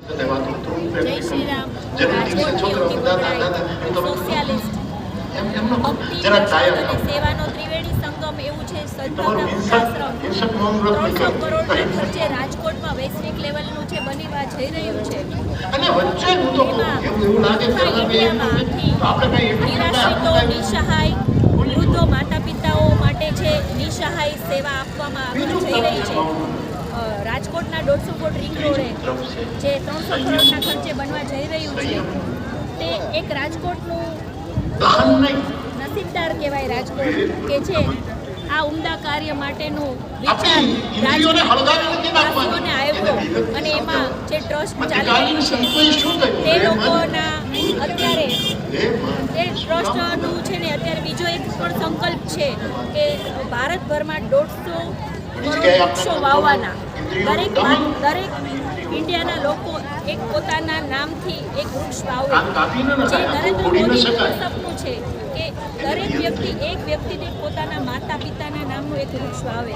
જય શ્રી રામ. રાજકોટથી ઉમટી પકડાઈ સોશિયાલિસ્ટ ભક્તિ અને સેવાનો ત્રિવેણી સંગમ એવું છે સદભાવના વૃદ્ધાશ્રમ 300 કરોડના ખર્ચે રાજકોટમાં વૈશ્વિક લેવલનું છે બનીવા જઈ રહ્યું છે. નિરાશ્રિતો નિસહાય વૃદ્ધો માતા પિતાઓ માટે છે નિસહાય સેવા આપવામાં જઈ રહી છે. રાજકોટના 150 ફૂટ રિંગ રોડે જે 300 કરોડના ખર્ચે બનવા જઈ રહ્યું છે તે એક રાજકોટનું નસીબદાર કહેવાય રાજકોટ કે છે આ ઉમદા કાર્ય માટેનું વિચાર રાજકોટવાસીઓને આવ્યો અને એમાં જે ટ્રસ્ટ ચાલી રહ્યું છે તે લોકોના અત્યારે તે ટ્રસ્ટનું છે ને અત્યારે બીજો એક પણ સંકલ્પ છે કે ભારતભરમાં 150 કરોડ વૃક્ષો વાવવાના. દરેક ઇન્ડિયાના લોકો એક પોતાના નામથી એક વૃક્ષ વાવે. જે નરેન્દ્ર મોદીનું સપનું છે કે દરેક વ્યક્તિ એક વ્યક્તિને પોતાના માતા પિતાના નામનું એક વૃક્ષ વાવે.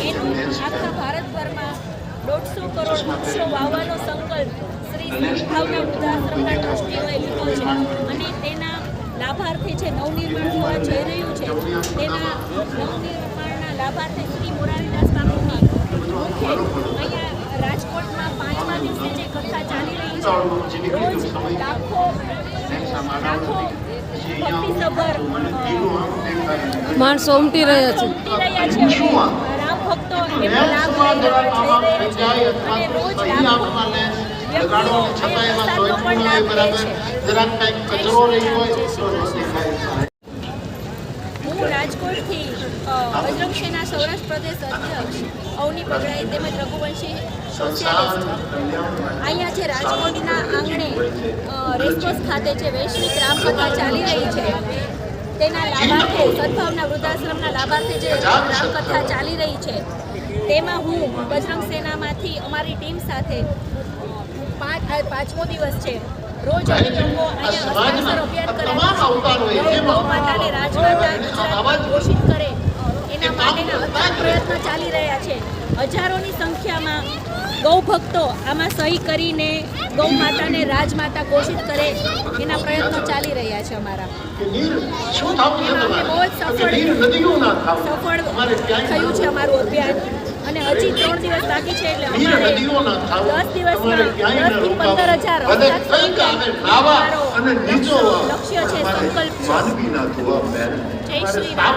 એનું આખા ભારતભરમાં 150 કરોડ વૃક્ષો વાવવાનો સંકલ્પ શ્રી સદભાવના વૃદ્ધાશ્રમના ટ્રસ્ટીઓએ લીધો છે અને તેના લાભાર્થી છે નવનિર્માણ થવા જઈ રહ્યું છે. તેના નવનિર્માણના લાભાર્થી શ્રી મોરારીદાસ બાપુની અહીંયા રાજકોટમાં 5મા દિવસે જે કથા ચાલી રહી છે રોજ લાખો ભક્તિસભર માણસો ઉમટી રહ્યા છે. રામ ભક્તો એનો લાભ લઈ રહ્યા છે અને રોજ લાખો વ્યક્તિઓ એ પ્રસાદનો પણ લાભ લે છે. હું રાજકોટથી બજરંગ સેના સૌરાષ્ટ્ર પ્રદેશ અધ્યક્ષ અવની પગડાઈ તેમજ રઘુવંશી સોશિયાલિસ્ટ અહીંયા છે રાજકોટના આંગણે રેસકોર્સ ખાતે છે વૈશ્વિક રામકથા ચાલી રહી છે. તેના લાભાર્થે સદભાવના વૃદ્ધાશ્રમના લાભાર્થે જે રામકથા ચાલી રહી છે તેમાં હું બજરંગ સેનામાંથી અમારી ટીમ સાથે 5મો દિવસ છે. રોજ અમે લોકો અહીંયા હસ્તાક્ષર અભિયાન કરે ગૌ માતાને રાજમાતા ગુજરાતમાં ઘોષિત કરે એના માટેના અથાગ પ્રયત્ન ચાલી રહ્યા છે. હજારોની સંખ્યામાં ગૌ ભક્તો આમાં સહી કરીને ગૌ માતાને રાજમાતા ઘોષિત કરે એના પ્રયત્નો ચાલી રહ્યા છે અમારા. એમાં બહુ જ સફળ થયું છે અમારું અભિયાન અને હજી 3 દિવસ બાકી છે એટલે અમારે 10 દિવસમાં 10 થી 15,000 લક્ષ્ય છે, સંકલ્પ છે. જય શ્રી રામ.